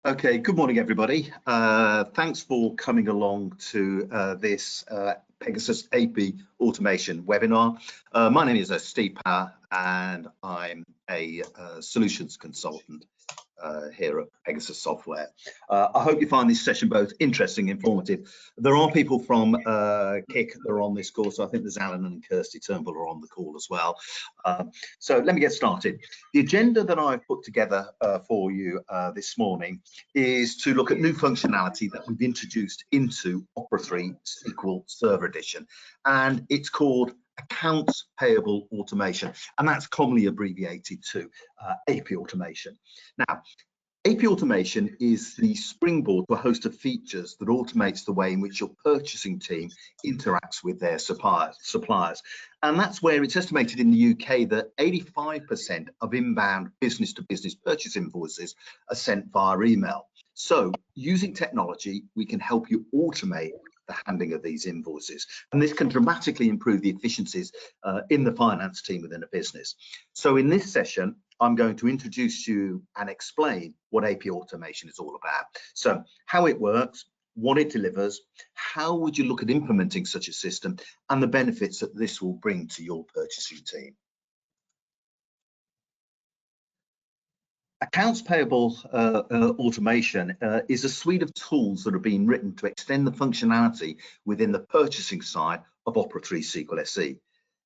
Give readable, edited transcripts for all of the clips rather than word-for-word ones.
Okay, good morning, everybody. Thanks for coming along to this Pegasus AP Automation webinar. My name is Steve Power, and I'm a solutions consultant here at Pegasus Software. I hope you find this session both interesting and informative. There are people from KIC that are on this call, so I think there's Alan and Kirsty Turnbull are on the call as well. So let me get started. The agenda that I've put together for you this morning is to look at new functionality that we've introduced into Opera 3 SQL Server Edition, and it's called Accounts Payable Automation, and that's commonly abbreviated to AP Automation. Now, AP Automation is the springboard to a host of features that automates the way in which your purchasing team interacts with their suppliers. And that's where it's estimated in the UK that 85% of inbound business-to-business purchase invoices are sent via email. So using technology, we can help you automate the handling of these invoices. And this can dramatically improve the efficiencies in the finance team within a business. So in this session, I'm going to introduce you and explain what AP Automation is all about. So how it works, what it delivers, how would you look at implementing such a system, and the benefits that this will bring to your purchasing team. Accounts Payable Automation is a suite of tools that are being written to extend the functionality within the purchasing side of Opera 3 SQL SE.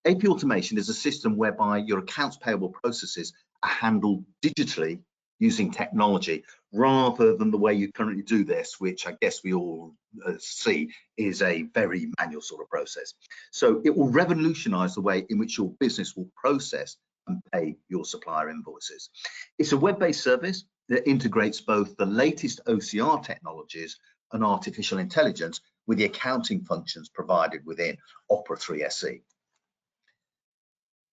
AP Automation is a system whereby your accounts payable processes are handled digitally using technology rather than the way you currently do this, which I guess we all see is a very manual sort of process. So it will revolutionize the way in which your business will process and pay your supplier invoices. It's a web-based service that integrates both the latest OCR technologies and artificial intelligence with the accounting functions provided within Opera 3 SE.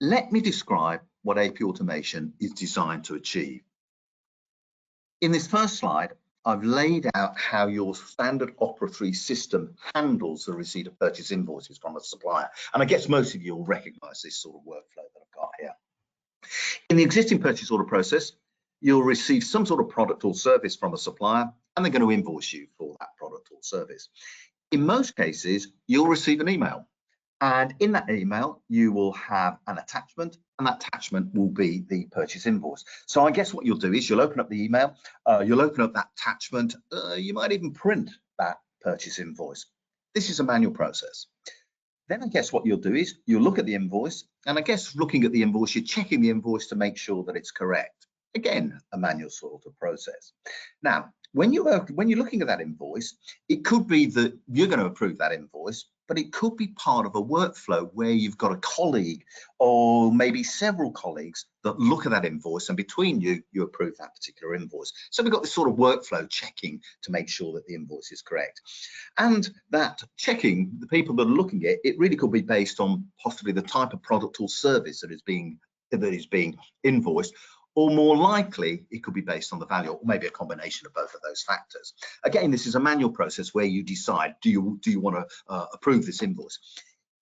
Let me describe what AP Automation is designed to achieve. In this first slide, I've laid out how your standard Opera 3 system handles the receipt of purchase invoices from a supplier. And I guess most of you will recognize this sort of workflow that I've got here. In the existing purchase order process, you'll receive some sort of product or service from a supplier, and they're going to invoice you for that product or service. In most cases, you'll receive an email. And in that email, you will have an attachment, and that attachment will be the purchase invoice. So I guess what you'll do is you'll open up the email, you'll open up that attachment, you might even print that purchase invoice. This is a manual process. Then I guess what you'll do is you'll look at the invoice, and I guess looking at the invoice, you're checking the invoice to make sure that it's correct. Again, a manual sort of process. Now, when you're looking at that invoice, it could be that you're going to approve that invoice, but it could be part of a workflow where you've got a colleague or maybe several colleagues that look at that invoice, and between you approve that particular invoice. So we've got this sort of workflow checking to make sure that the invoice is correct. And that checking, the people that are looking at it, it really could be based on possibly the type of product or service that is being invoiced, or more likely, it could be based on the value, or maybe a combination of both of those factors. Again, this is a manual process where you decide, do you want to approve this invoice?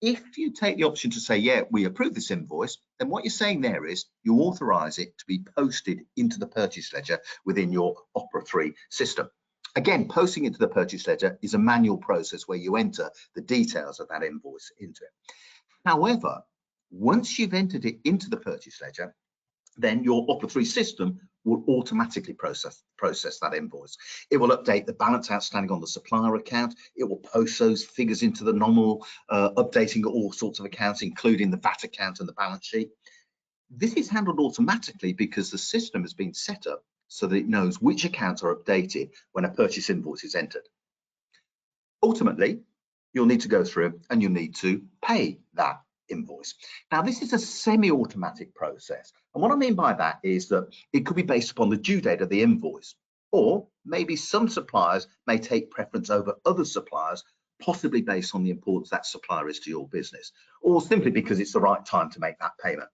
If you take the option to say, yeah, we approve this invoice, then what you're saying there is you authorize it to be posted into the purchase ledger within your Opera 3 system. Again, posting into the purchase ledger is a manual process where you enter the details of that invoice into it. However, once you've entered it into the purchase ledger, then your Opera 3 system will automatically process that invoice. It will update the balance outstanding on the supplier account. It will post those figures into the nominal, updating all sorts of accounts, including the VAT account and the balance sheet. This is handled automatically because the system has been set up so that it knows which accounts are updated when a purchase invoice is entered. Ultimately, you'll need to go through and you'll need to pay that invoice. Now, this is a semi-automatic process. And what I mean by that is that it could be based upon the due date of the invoice, or maybe some suppliers may take preference over other suppliers, possibly based on the importance that supplier is to your business, or simply because it's the right time to make that payment.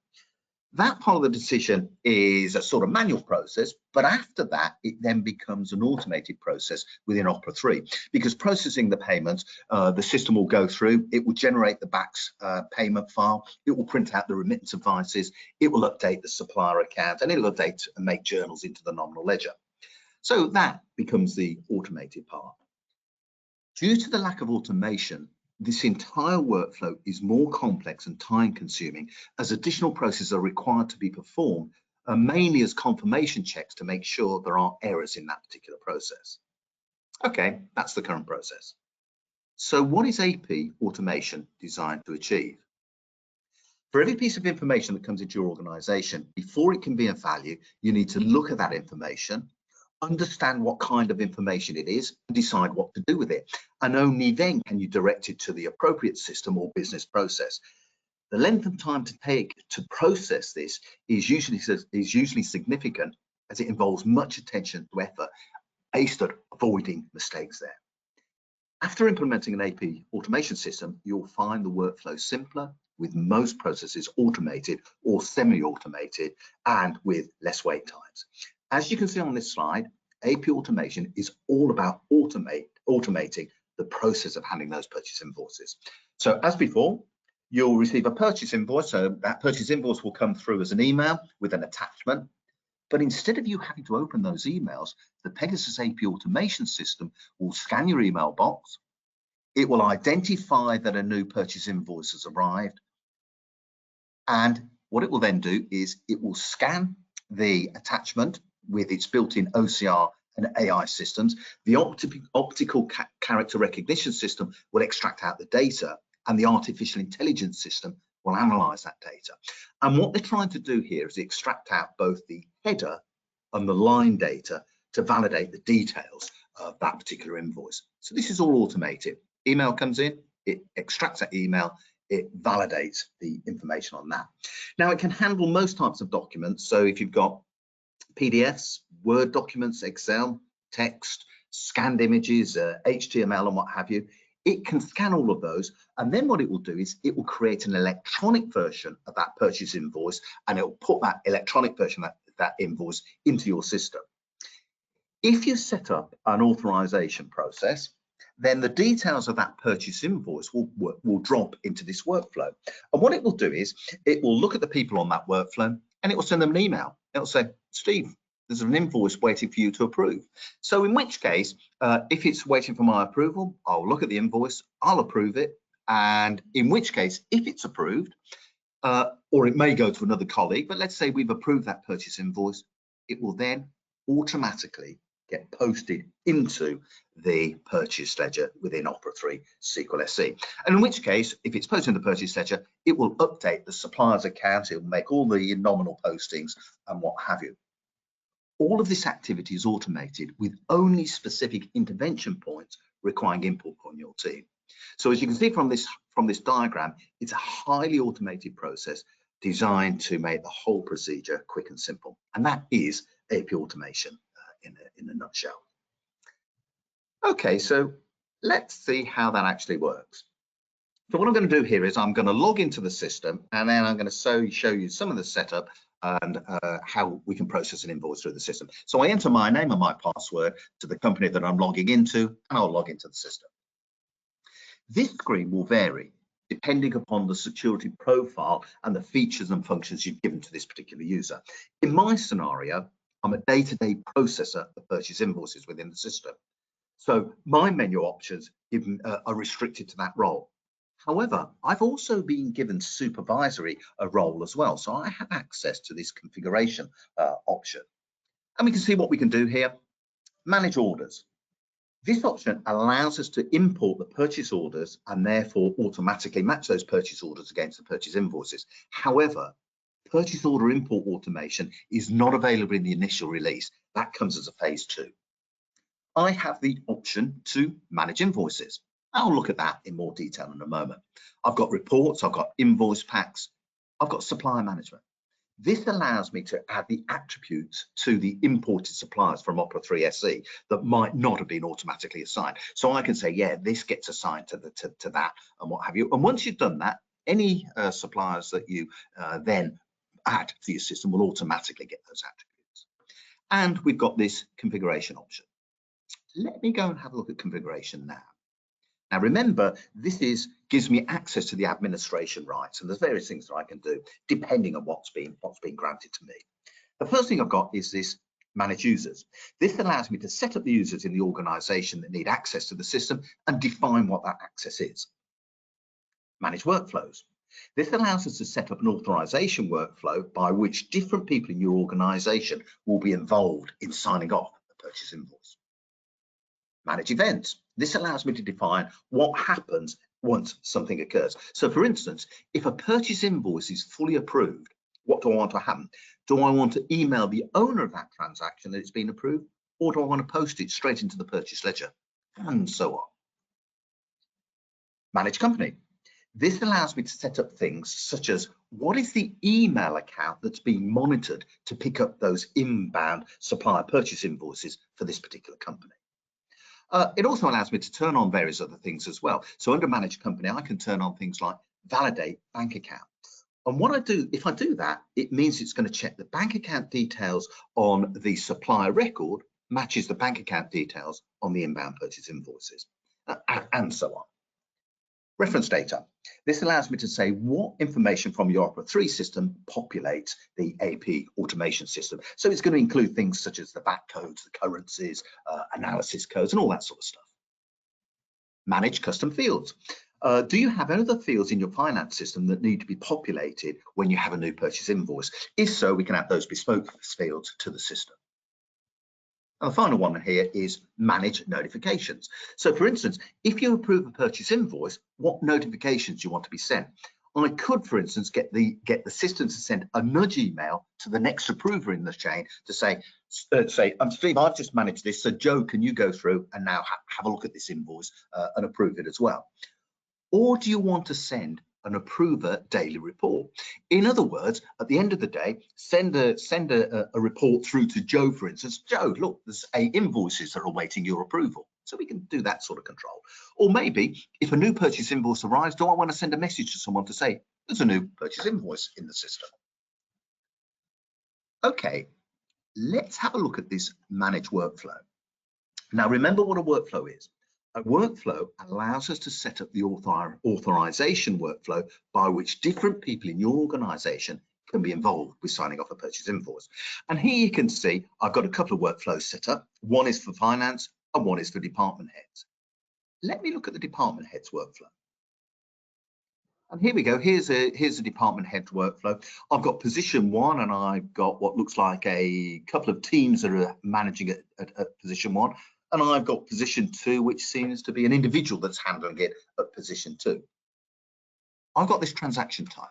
That part of the decision is a sort of manual process, but after that, it then becomes an automated process within Opera 3, because processing the payments, the system will go through, it will generate the BACS payment file, it will print out the remittance advices, it will update the supplier account, and it will update and make journals into the nominal ledger. So that becomes the automated part. Due to the lack of automation, this entire workflow is more complex and time consuming as additional processes are required to be performed, mainly as confirmation checks to make sure there aren't errors in that particular process. Okay, that's the current process. So what is AP automation designed to achieve? For every piece of information that comes into your organization, before it can be of value, you need to look at that information, understand what kind of information it is, and decide what to do with it. And only then can you direct it to the appropriate system or business process. The length of time to take to process this is usually significant, as it involves much attention to effort based on avoiding mistakes there. After implementing an AP automation system, you'll find the workflow simpler, with most processes automated or semi-automated and with less wait times. As you can see on this slide, AP automation is all about automating the process of handling those purchase invoices. So as before, you'll receive a purchase invoice. So that purchase invoice will come through as an email with an attachment. But instead of you having to open those emails, the Pegasus AP automation system will scan your email box. It will identify that a new purchase invoice has arrived. And what it will then do is it will scan the attachment with its built-in OCR and AI systems. The optical character recognition system will extract out the data, and the artificial intelligence system will analyze that data. And what they're trying to do here is extract out both the header and the line data to validate the details of that particular invoice. So this is all automated. Email comes in, it extracts that email, it validates the information on that. Now it can handle most types of documents. So if you've got PDFs, Word documents, Excel, text, scanned images, HTML and what have you, it can scan all of those. And then what it will do is it will create an electronic version of that purchase invoice, and it will put that electronic version of that invoice into your system. If you set up an authorization process, then the details of that purchase invoice will drop into this workflow. And what it will do is it will look at the people on that workflow and it will send them an email. It will say, Steve, there's an invoice waiting for you to approve. So in which case, if it's waiting for my approval, I'll look at the invoice, I'll approve it. And in which case, if it's approved, or it may go to another colleague, but let's say we've approved that purchase invoice, it will then automatically get posted into the purchase ledger within Opera 3 SQL SE. And in which case, if it's posted in the purchase ledger, it will update the supplier's account, it will make all the nominal postings and what have you. All of this activity is automated with only specific intervention points requiring input on your team. So as you can see from this diagram, it's a highly automated process designed to make the whole procedure quick and simple. And that is AP automation in a nutshell. Okay, so let's see how that actually works. So what I'm going to do here is I'm going to log into the system, and then I'm going to show you some of the setup and how we can process an invoice through the system. So I enter my name and my password to the company that I'm logging into, and I'll log into the system. This screen will vary depending upon the security profile and the features and functions you've given to this particular user. In my scenario, I'm a day-to-day processor of purchase invoices within the system. So my menu options are restricted to that role. However, I've also been given supervisory role as well. So I have access to this configuration option. And we can see what we can do here. Manage orders. This option allows us to import the purchase orders and therefore automatically match those purchase orders against the purchase invoices. However, purchase order import automation is not available in the initial release. That comes as a phase 2. I have the option to manage invoices. I'll look at that in more detail in a moment. I've got reports, I've got invoice packs, I've got supplier management. This allows me to add the attributes to the imported suppliers from Opera 3 SE that might not have been automatically assigned. So I can say, yeah, this gets assigned to that and what have you. And once you've done that, any suppliers that you then add to your system will automatically get those attributes. And we've got this configuration option. Let me go and have a look at configuration now. Now remember, this gives me access to the administration rights, and there's various things that I can do depending on what's been granted to me. The first thing I've got is this manage users. This allows me to set up the users in the organization that need access to the system and define what that access is. Manage workflows. This allows us to set up an authorization workflow by which different people in your organization will be involved in signing off a purchase invoice. Manage events. This allows me to define what happens once something occurs. So for instance, if a purchase invoice is fully approved, what do I want to happen? Do I want to email the owner of that transaction that it's been approved, or do I want to post it straight into the purchase ledger? And so on. Manage company. This allows me to set up things such as what is the email account that's being monitored to pick up those inbound supplier purchase invoices for this particular company. It also allows me to turn on various other things as well. So under Manage Company, I can turn on things like validate bank account. And what I do, if I do that, it means it's going to check the bank account details on the supplier record matches the bank account details on the inbound purchase invoices, and so on. Reference data. This allows me to say what information from your Opera 3 system populates the AP automation system. So it's going to include things such as the VAT codes, the currencies, analysis codes, and all that sort of stuff. Manage custom fields. Do you have other fields in your finance system that need to be populated when you have a new purchase invoice? If so, we can add those bespoke fields to the system. And the final one here is manage notifications. So for instance, if you approve a purchase invoice, what notifications do you want to be sent? I could, for instance, get the system to send a nudge email to the next approver in the chain to say, Steve, I've just managed this, so Joe, can you go through and now have a look at this invoice and approve it as well? Or do you want to send an approver daily report? In other words, at the end of the day, send a report through to Joe, for instance. Joe, look, there's 8 invoices that are awaiting your approval. So we can do that sort of control. Or maybe if a new purchase invoice arrives, do I want to send a message to someone to say, there's a new purchase invoice in the system? Okay, let's have a look at this manage workflow. Now, remember what a workflow is. A workflow allows us to set up the authorization workflow by which different people in your organization can be involved with signing off a purchase invoice. And here you can see I've got a couple of workflows set up. One is for finance and one is for department heads. Let me look at the department heads workflow. And here we go. Here's a department head workflow. I've got position 1 and I've got what looks like a couple of teams that are managing it at position 1. And I've got position 2, which seems to be an individual that's handling it at position 2. I've got this transaction type.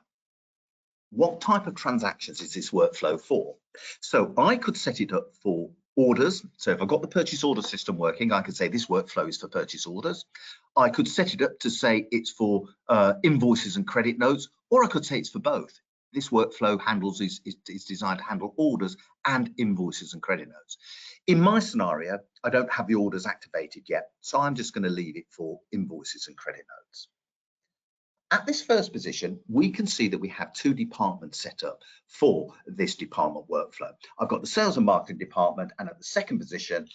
What type of transactions is this workflow for? So I could set it up for orders. So if I've got the purchase order system working, I could say this workflow is for purchase orders. I could set it up to say it's for invoices and credit notes, or I could say it's for both. This workflow is designed to handle orders and invoices and credit notes. In my scenario, I don't have the orders activated yet, so I'm just going to leave it for invoices and credit notes. At this first position, we can see that we have 2 departments set up for this department workflow. I've got the sales and marketing department, and at the second position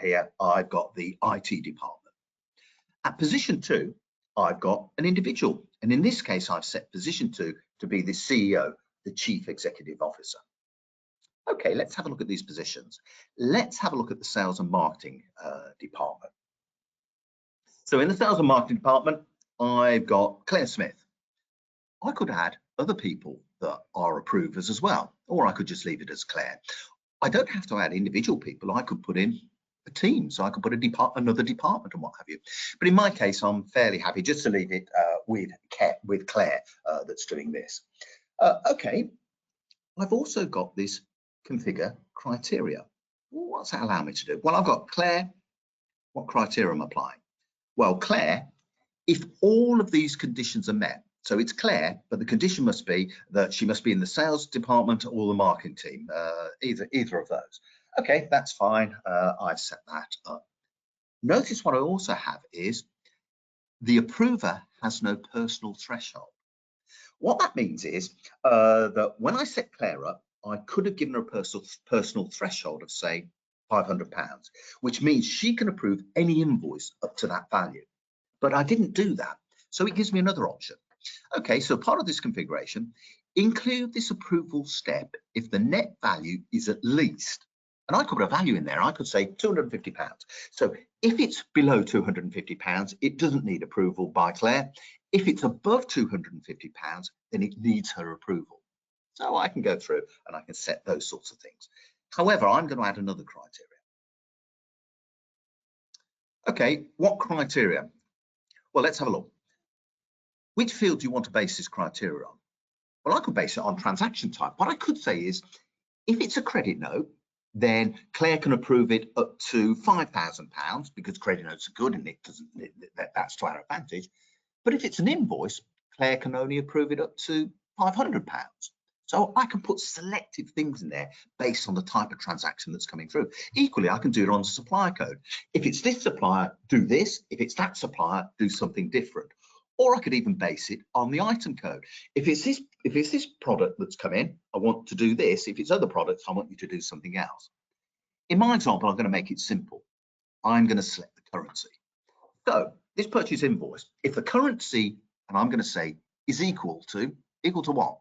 here, I've got the IT department. At position 2, I've got an individual, and in this case, I've set position 2 to be the CEO, the Chief Executive Officer. Okay, let's have a look at these positions. Let's have a look at the sales and marketing department. So in the sales and marketing department, I've got Claire Smith. I could add other people that are approvers as well, or I could just leave it as Claire. I don't have to add individual people. I could put in a team, so I could put another department and what have you. But in my case, I'm fairly happy just to leave it with Claire that's doing this. Okay, I've also got this configure criteria. What's that allow me to do? Well, I've got Claire. What criteria am I applying? Well, Claire, if all of these conditions are met, so it's Claire, but the condition must be that she must be in the sales department or the marketing team, either of those. Okay, that's fine. I've set that up. Notice what I also have is the approver has no personal threshold. What that means is that when I set Claire up, I could have given her a personal threshold of, say, £500, which means she can approve any invoice up to that value. But I didn't do that, so it gives me another option. Okay, so part of this configuration, include this approval step if the net value is at least And I could put a value in there. I could say £250. So if it's below £250, it doesn't need approval by Claire. If it's above £250, then it needs her approval. So I can go through and I can set those sorts of things. However, I'm going to add another criteria. Okay, what criteria? Well, let's have a look. Which field do you want to base this criteria on? Well, I could base it on transaction type. What I could say is, if it's a credit note, then Claire can approve it up to £5,000 because credit notes are good and that's to our advantage. But if it's an invoice, Claire can only approve it up to £500. So I can put selective things in there based on the type of transaction that's coming through. Equally, I can do it on the supplier code. If it's this supplier, do this. If it's that supplier, do something different. Or I could even base it on the item code. If it's this product that's come in, I want to do this. If it's other products, I want you to do something else. In my example, I'm going to make it simple. I'm going to select the currency. So this purchase invoice, if the currency, and I'm going to say, is equal to what?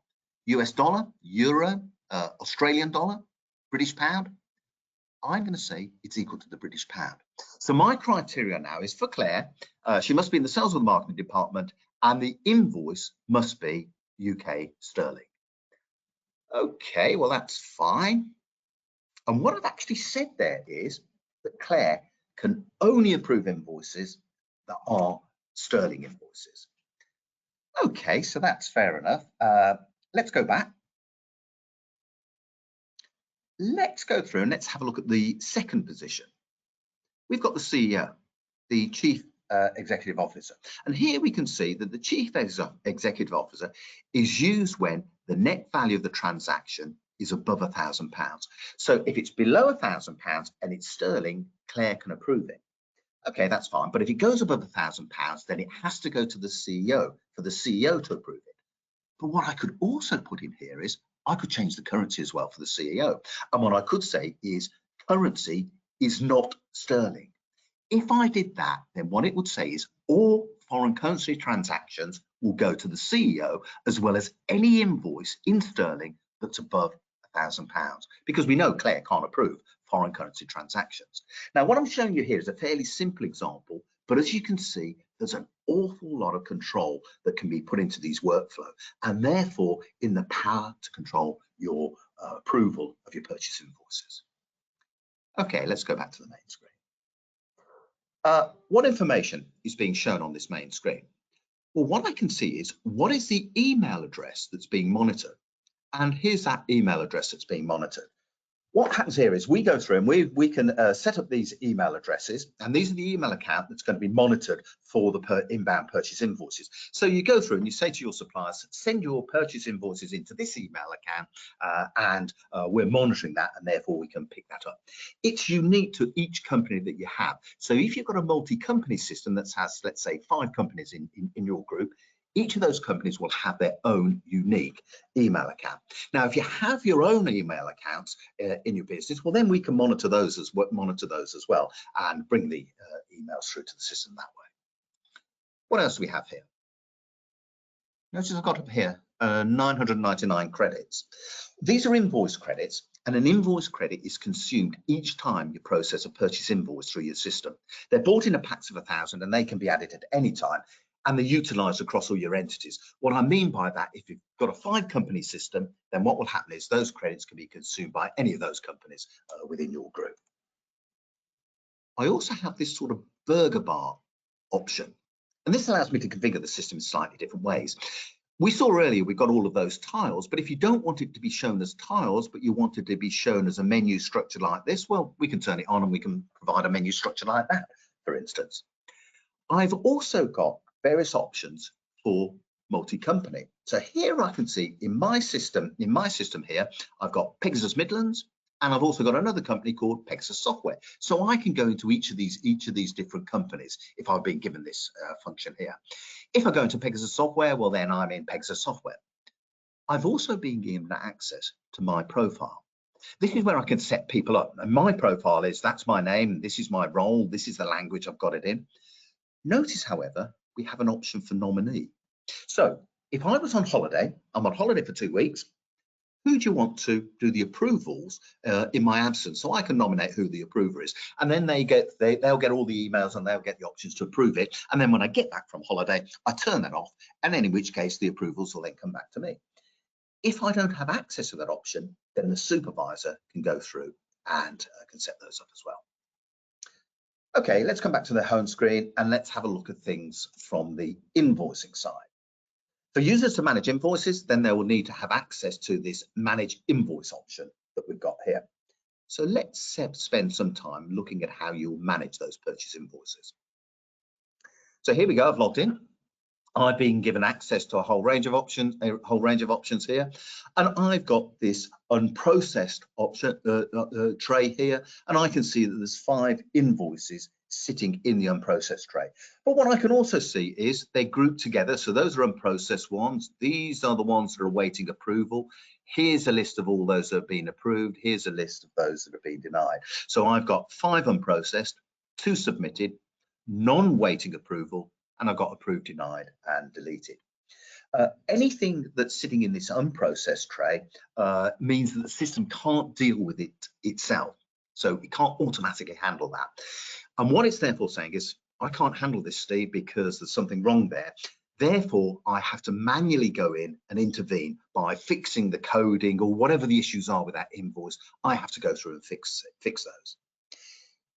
US dollar, euro, Australian dollar, British pound. I'm going to say it's equal to the British pound. So my criteria now is for Claire, she must be in the sales or the marketing department, and the invoice must be UK sterling. Okay, well, that's fine. And what I've actually said there is that Claire can only approve invoices that are sterling invoices. Okay, so that's fair enough. Let's go back. Let's go through and let's have a look at the second position. We've got the CEO, the Chief Executive Officer. And here we can see that the Chief Executive Officer is used when the net value of the transaction is above £1,000. So if it's below £1,000 and it's sterling, Claire can approve it. Okay, that's fine. But if it goes above £1,000, then it has to go to the CEO for the CEO to approve it. But what I could also put in here is I could change the currency as well for the CEO. And what I could say is currency is not sterling. If I did that, then what it would say is all foreign currency transactions will go to the CEO, as well as any invoice in sterling that's above £1,000, because we know Claire can't approve foreign currency transactions. Now, what I'm showing you here is a fairly simple example, but as you can see, there's an awful lot of control that can be put into these workflow, and therefore in the power to control your approval of your purchase invoices. Okay, let's go back to the main screen. What information is being shown on this main screen? Well, what I can see is what is the email address that's being monitored? And here's that email address that's being monitored. What happens here is we go through and we can set up these email addresses, and these are the email account that's going to be monitored for the inbound purchase invoices. So you go through and you say to your suppliers, send your purchase invoices into this email account, and we're monitoring that, and therefore we can pick that up. It's unique to each company that you have. So if you've got a multi-company system that has, let's say, 5 companies in your group, each of those companies will have their own unique email account. Now, if you have your own email accounts in your business, well, then we can monitor those as well and bring the emails through to the system that way. What else do we have here? Notice I've got up here 999 credits. These are invoice credits, and an invoice credit is consumed each time you process a purchase invoice through your system. They're bought in a packs of 1,000 and they can be added at any time, and they're utilized across all your entities. What I mean by that, if you've got a 5-company system, then what will happen is those credits can be consumed by any of those companies within your group. I also have this sort of burger bar option, and this allows me to configure the system in slightly different ways. We saw earlier we've got all of those tiles, but if you don't want it to be shown as tiles, but you want it to be shown as a menu structure like this, well, we can turn it on and we can provide a menu structure like that, for instance. I've also got various options for multi-company. So here I can see in my system here, I've got Pegasus Midlands, and I've also got another company called Pegasus Software. So I can go into each of these different companies if I've been given this function here. If I go into Pegasus Software, well, then I'm in Pegasus Software. I've also been given access to my profile. This is where I can set people up. And my profile that's my name, this is my role, this is the language I've got it in. Notice, however, we have an option for nominee. So if I was on holiday, I'm on holiday for 2 weeks, who do you want to do the approvals in my absence? So I can nominate who the approver is, and then they'll get all the emails and they'll get the options to approve it. And then when I get back from holiday, I turn that off, and then in which case the approvals will then come back to me. If I don't have access to that option, then the supervisor can go through and can set those up as well. Okay, let's come back to the home screen and let's have a look at things from the invoicing side. For users to manage invoices, then they will need to have access to this manage invoice option that we've got here. So let's spend some time looking at how you'll manage those purchase invoices. So here we go, I've logged in. I've been given access to a whole range of options here, and I've got this unprocessed option tray here, and I can see that there's 5 invoices sitting in the unprocessed tray. But what I can also see is they're grouped together. So those are unprocessed ones. These are the ones that are awaiting approval. Here's a list of all those that have been approved. Here's a list of those that have been denied. So I've got 5 unprocessed, 2 submitted, none waiting approval, and I've got approved, denied, and deleted. Anything that's sitting in this unprocessed tray means that the system can't deal with it itself. So it can't automatically handle that. And what it's therefore saying is, I can't handle this, Steve, because there's something wrong there. Therefore, I have to manually go in and intervene by fixing the coding or whatever the issues are with that invoice. I have to go through and fix those.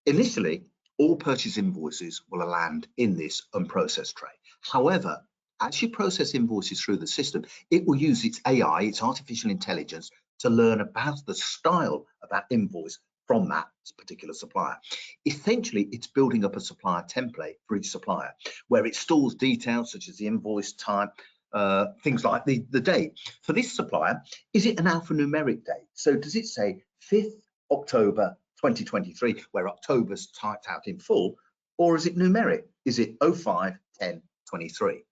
Initially, all purchase invoices will land in this unprocessed tray. However, as you process invoices through the system, it will use its AI, its artificial intelligence, to learn about the style of that invoice from that particular supplier. Essentially, it's building up a supplier template for each supplier, where it stores details such as the invoice type, things like the date. For this supplier, is it an alphanumeric date? So does it say 5th October 2023, where October's typed out in full, or is it numeric? Is it 05, 10, 23?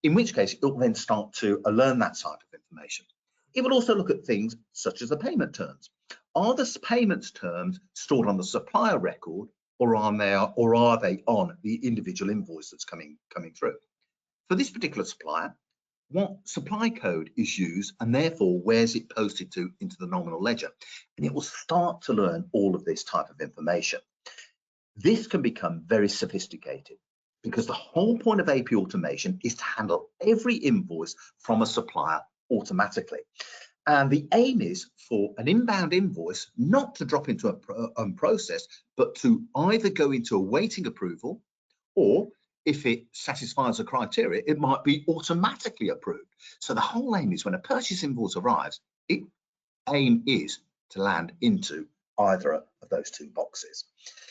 In which case, it will then start to learn that type of information. It will also look at things such as the payment terms. Are the payments terms stored on the supplier record, or are they on the individual invoice that's coming through? For this particular supplier, what supply code is used, and therefore where's it posted to into the nominal ledger? And it will start to learn all of this type of information. This can become very sophisticated because the whole point of AP automation is to handle every invoice from a supplier automatically. And the aim is for an inbound invoice not to drop into unprocessed, but to either go into awaiting approval, or if it satisfies the criteria, it might be automatically approved. So the whole aim is when a purchase invoice arrives, the aim is to land into either of those 2 boxes.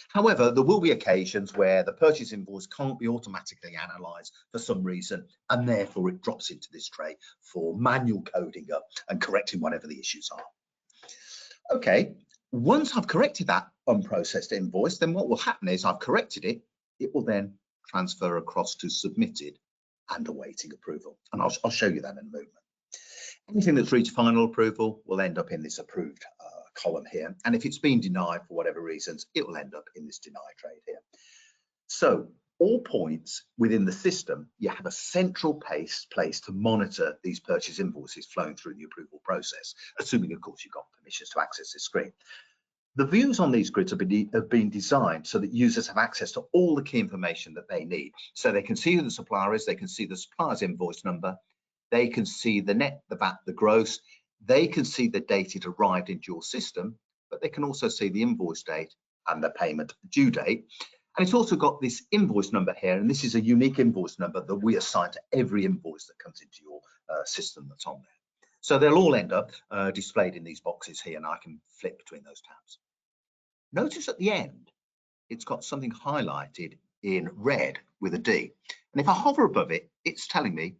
However, there will be occasions where the purchase invoice can't be automatically analysed for some reason, and therefore it drops into this tray for manual coding up and correcting whatever the issues are. Okay, once I've corrected that unprocessed invoice, then what will happen is I've corrected it. It will then transfer across to submitted and awaiting approval. And I'll show you that in a moment. Anything that's reached final approval will end up in this approved column here. And if it's been denied for whatever reasons, it will end up in this deny trade here. So all points within the system, you have a central place to monitor these purchase invoices flowing through the approval process, assuming, of course, you've got permissions to access this screen. The views on these grids have been designed so that users have access to all the key information that they need. So they can see who the supplier is, they can see the supplier's invoice number, they can see the net, the VAT, the gross, they can see the date it arrived into your system, but they can also see the invoice date and the payment due date. And it's also got this invoice number here, and this is a unique invoice number that we assign to every invoice that comes into your system that's on there. So they'll all end up displayed in these boxes here, and I can flip between those tabs. Notice at the end, it's got something highlighted in red with a D. And if I hover above it, it's telling me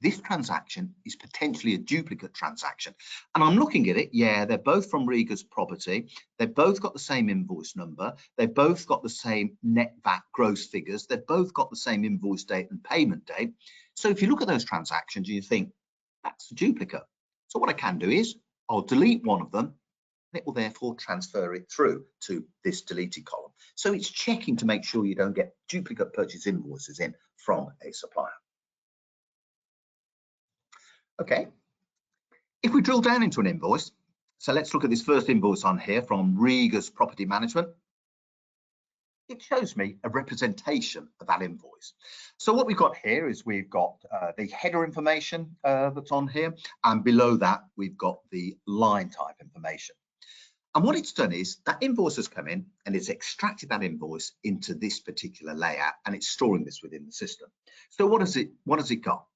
this transaction is potentially a duplicate transaction. And I'm looking at it, yeah, they're both from Riga's property. They've both got the same invoice number. They've both got the same net VAT gross figures. They've both got the same invoice date and payment date. So if you look at those transactions, you think, that's a duplicate. So what I can do is I'll delete one of them, and it will therefore transfer it through to this deleted column. So it's checking to make sure you don't get duplicate purchase invoices in from a supplier. Okay, If we drill down into an invoice, so let's look at this first invoice on here from Regas Property Management. It shows me a representation of that invoice. So what we've got here is we've got the header information that's on here, and below that we've got the line type information. And what it's done is that invoice has come in and it's extracted that invoice into this particular layout, and it's storing this within the system. So what has it got?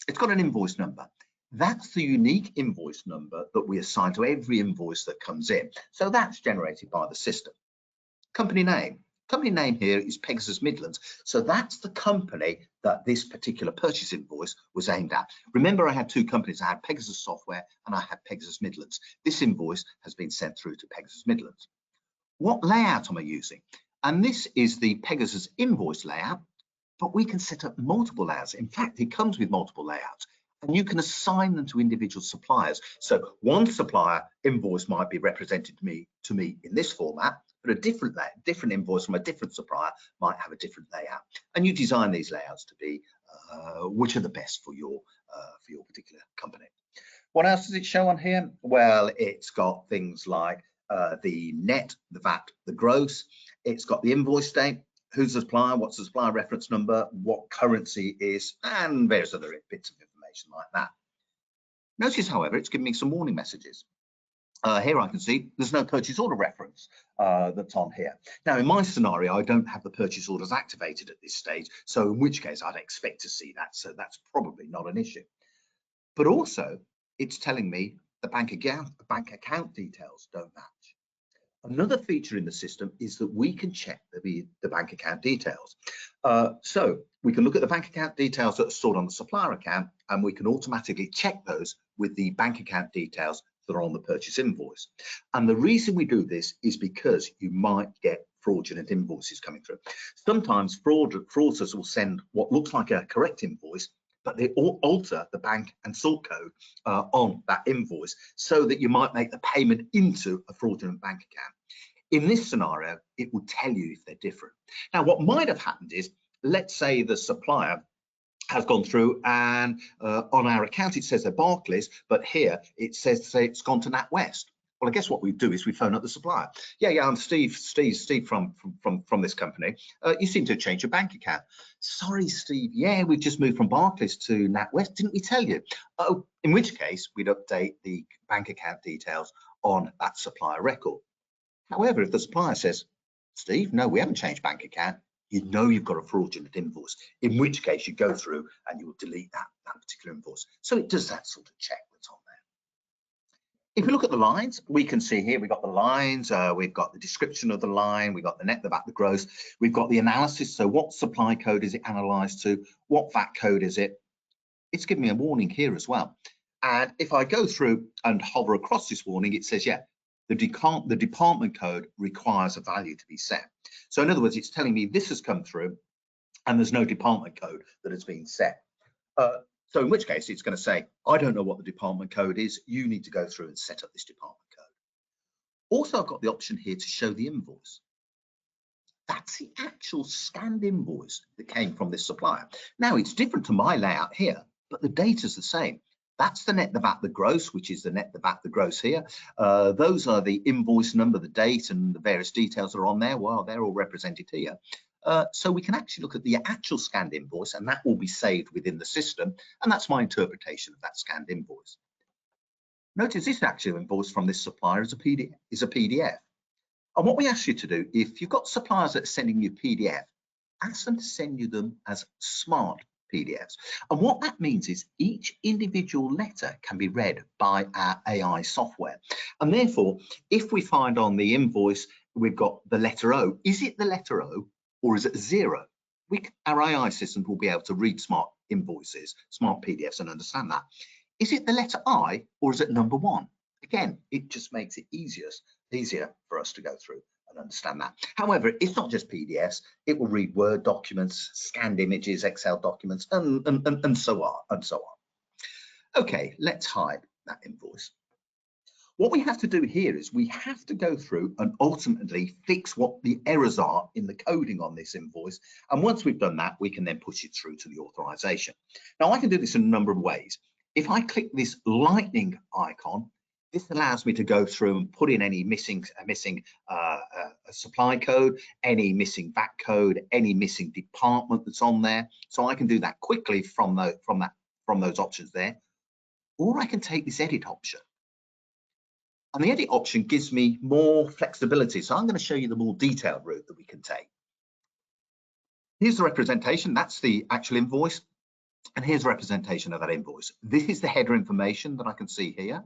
It's got an invoice number. That's the unique invoice number that we assign to every invoice that comes in. So that's generated by the system. Company name. Company name here is Pegasus Midlands. So that's the company that this particular purchase invoice was aimed at. Remember, I had two companies. I had Pegasus Software and I had Pegasus Midlands. This invoice has been sent through to Pegasus Midlands. What layout am I using? And this is the Pegasus invoice layout, but we can set up multiple layouts. In fact, it comes with multiple layouts, and you can assign them to individual suppliers. So one supplier invoice might be represented to me in this format, but a different invoice from a different supplier might have a different layout. And you design these layouts to be which are the best for your particular company. What else does it show on here? Well, it's got things like the net, the VAT, the gross. It's got the invoice date, who's the supplier, what's the supplier reference number, what currency is, and various other bits of information like that. Notice, however, it's giving me some warning messages. Here I can see there's no purchase order reference that's on here. Now, in my scenario, I don't have the purchase orders activated at this stage, so in which case I'd expect to see that, so that's probably not an issue. But also, it's telling me the bank account details don't match. Another feature in the system is that we can check the bank account details. So we can look at the bank account details that are stored on the supplier account, and we can automatically check those with the bank account details that are on the purchase invoice. And the reason we do this is because you might get fraudulent invoices coming through. Sometimes fraudsters will send what looks like a correct invoice, but they alter the bank and sort code on that invoice so that you might make the payment into a fraudulent bank account. In this scenario, it will tell you if they're different. Now, what might have happened is, let's say the supplier has gone through and on our account it says they're Barclays, but here it says it's gone to NatWest. Well, I guess what we do is we phone up the supplier. Yeah, I'm Steve from this company. You seem to have changed your bank account. Sorry, Steve. Yeah, we've just moved from Barclays to NatWest. Didn't we tell you? Oh, in which case we'd update the bank account details on that supplier record. However, if the supplier says, Steve, no, we haven't changed bank account, you know you've got a fraudulent invoice, in which case you go through and you will delete that particular invoice. So it does that sort of check that's on there. If we look at the lines, we can see here we've got the lines, we've got the description of the line, we've got the net, the VAT, the gross, we've got the analysis. So what supply code is it analysed to? What VAT code is it? It's giving me a warning here as well. And if I go through and hover across this warning, it says, yeah, the department code requires a value to be set. So in other words, it's telling me this has come through and there's no department code that has been set. So in which case it's going to say, I don't know what the department code is. You need to go through and set up this department code. Also, I've got the option here to show the invoice. That's the actual scanned invoice that came from this supplier. Now, it's different to my layout here, but the data's the same. That's the net, the VAT, the gross, which is the net, the VAT, the gross here. Those are the invoice number, the date, and the various details that are on there. Well, they're all represented here. So we can actually look at the actual scanned invoice, and that will be saved within the system. And that's my interpretation of that scanned invoice. Notice this actual invoice from this supplier is a PDF. And what we ask you to do, if you've got suppliers that are sending you PDF, ask them to send you them as smart PDFs. And what that means is each individual letter can be read by our AI software. And therefore, if we find on the invoice, we've got the letter O, is it the letter O or is it a 0? Our AI system will be able to read smart invoices, smart PDFs, and understand that. Is it the letter I or is it number 1? Again, it just makes it easier for us to go through and understand that. However, it's not just PDFs. It will read Word documents, scanned images, Excel documents, and so on and so on. Okay, let's hide that invoice. What we have to do here is we have to go through and ultimately fix what the errors are in the coding on this invoice. And once we've done that, we can then push it through to the authorization. Now, I can do this in a number of ways. If I click this lightning icon, this allows me to go through and put in any missing supply code, any missing VAT code, any missing department that's on there. So I can do that quickly from those options there, or I can take this edit option. And the edit option gives me more flexibility. So I'm going to show you the more detailed route that we can take. Here's the representation. That's the actual invoice. And here's a representation of that invoice. This is the header information that I can see here.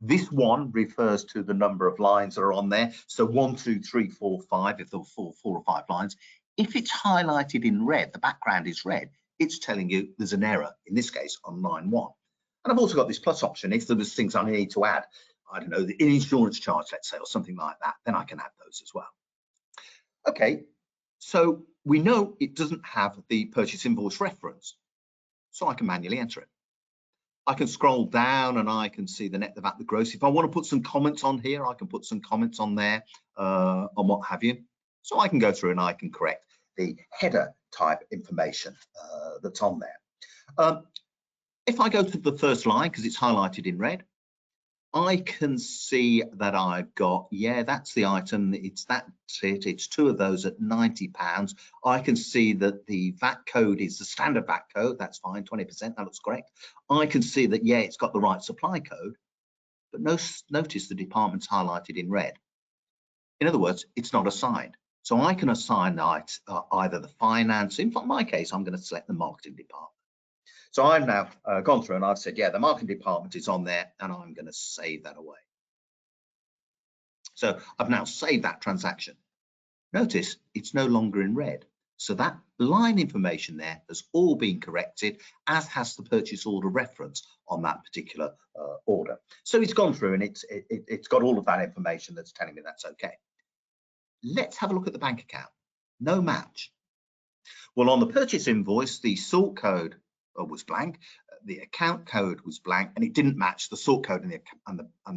This one refers to the number of lines that are on there. So 1, 2, 3, 4, 5, if there were four or five lines. If it's highlighted in red, the background is red, it's telling you there's an error, in this case on line 1. And I've also got this plus option. If there was things I need to add, I don't know, the insurance charge, let's say, or something like that, then I can add those as well. Okay, so we know it doesn't have the purchase invoice reference, so I can manually enter it. I can scroll down and I can see the net, the VAT, the gross. If I want to put some comments on here, I can put some comments on there on what have you. So I can go through and I can correct the header type information that's on there. If I go to the first line, because it's highlighted in red, I can see that I've got, yeah, that's the item. It's two of those at £90. I can see that the VAT code is the standard VAT code. That's fine, 20%. That looks correct. I can see that, yeah, it's got the right supply code, but notice the department's highlighted in red. In other words, it's not assigned. So I can assign either the finance. In my case, I'm going to select the marketing department. So I've now gone through and I've said, yeah, the marketing department is on there, and I'm going to save that away. So I've now saved that transaction. Notice it's no longer in red. So that line information there has all been corrected, as has the purchase order reference on that particular order. So it's gone through and it's got all of that information that's telling me that's okay. Let's have a look at the bank account. No match. Well, on the purchase invoice, the sort code was blank, the account code was blank, and it didn't match the sort code and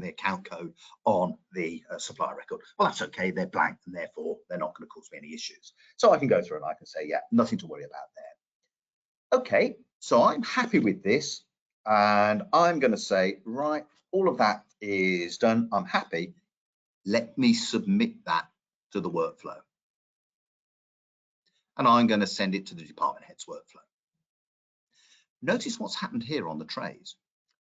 the account code on the supplier record. Well, that's okay, they're blank, and therefore they're not going to cause me any issues. So I can go through and I can say, yeah, nothing to worry about there. Okay, so I'm happy with this, and I'm going to say, right, all of that is done. I'm happy. Let me submit that to the workflow. And I'm going to send it to the department head's workflow. Notice what's happened here on the trays.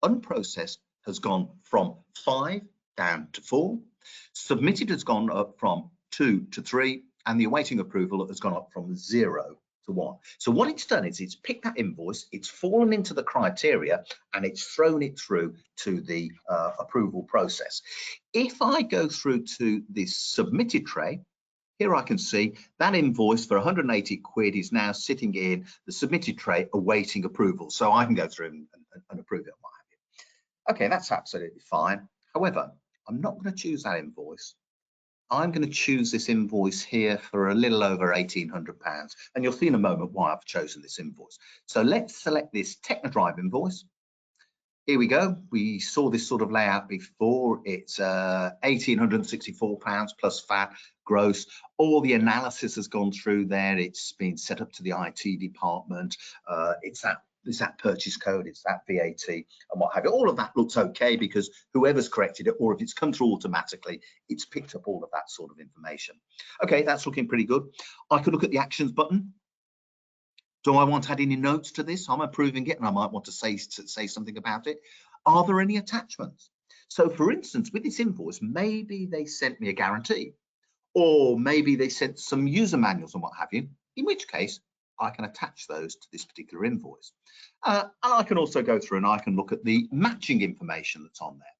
Unprocessed has gone from 5 down to 4. Submitted has gone up from 2 to 3. And the awaiting approval has gone up from 0 to 1. So what it's done is it's picked that invoice, it's fallen into the criteria, and it's thrown it through to the approval process. If I go through to this submitted tray, here I can see that invoice for 180 quid is now sitting in the submitted tray awaiting approval. So I can go through and approve it. Okay, that's absolutely fine. However, I'm not going to choose that invoice. I'm going to choose this invoice here for a little over £1,800. And you'll see in a moment why I've chosen this invoice. So let's select this Technodrive invoice. Here we go. We saw this sort of layout before. It's £1,864 plus VAT gross. All the analysis has gone through there. It's been set up to the IT department. It's that purchase code, it's that VAT and what have you. All of that looks okay because whoever's corrected it, or if it's come through automatically, it's picked up all of that sort of information. Okay, that's looking pretty good. I could look at the actions button. Do I want to add any notes to this? I'm approving it and I might want to say something about it. Are there any attachments? So for instance, with this invoice, maybe they sent me a guarantee, or maybe they sent some user manuals and what have you, in which case I can attach those to this particular invoice. And I can also go through and I can look at the matching information that's on there.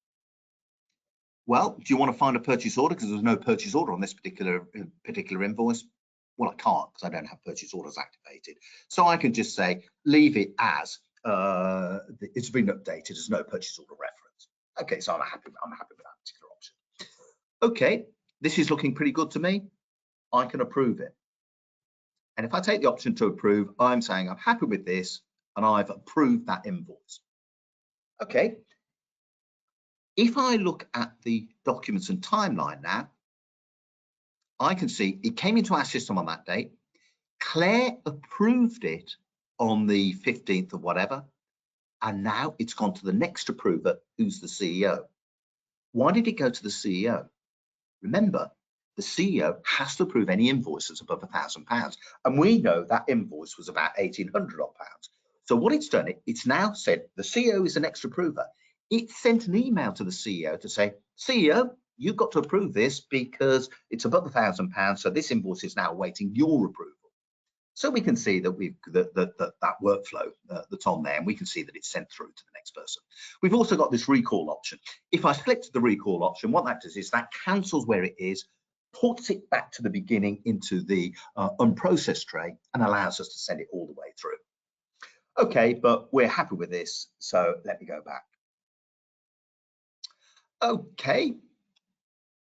Well, do you want to find a purchase order? Because there's no purchase order on this particular invoice. Well, I can't because I don't have purchase orders activated. So I can just say, leave it as it's been updated as no purchase order reference. Okay, so I'm happy with that particular option. Okay, this is looking pretty good to me. I can approve it. And if I take the option to approve, I'm saying I'm happy with this and I've approved that invoice. Okay. If I look at the documents and timeline now, I can see it came into our system on that date. Claire approved it on the 15th of whatever. and now it's gone to the next approver, who's the CEO. Why did it go to the CEO? Remember, the CEO has to approve any invoices above £1,000, and we know that invoice was about £1,800 odd. So what it's done, it's now said the CEO is the next approver. It sent an email to the CEO to say, CEO, you've got to approve this because it's above £1,000, so this invoice is now awaiting your approval. So we can see that we've that workflow that's on there, and we can see that it's sent through to the next person. We've also got this recall option. If I select the recall option, what that does is that cancels where it is, puts it back to the beginning into the unprocessed tray, and allows us to send it all the way through. Okay, but we're happy with this, so let me go back. Okay,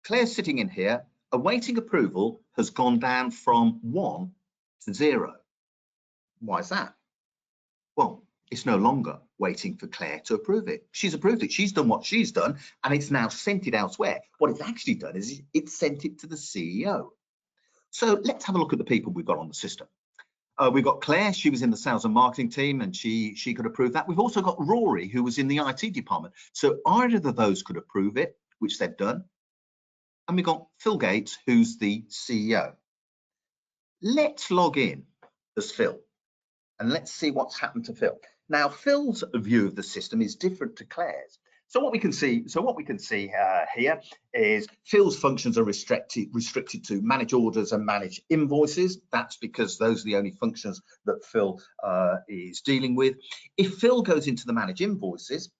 Claire's sitting in here, awaiting approval has gone down from 1 to 0. Why is that? Well, it's no longer waiting for Claire to approve it. She's approved it, she's done what she's done, and it's now sent it elsewhere. What it's actually done is it's sent it to the CEO. So let's have a look at the people we've got on the system. We've got Claire, she was in the sales and marketing team, and she could approve that. We've also got Rory, who was in the IT department. So either of those could approve it, which they've done. And we've got Phil Gates, who's the CEO. Let's log in as Phil, and let's see what's happened to Phil. Now, Phil's view of the system is different to Claire's. So what we can see, here is Phil's functions are restricted to manage orders and manage invoices. That's because those are the only functions that Phil is dealing with. If Phil goes into the manage invoices,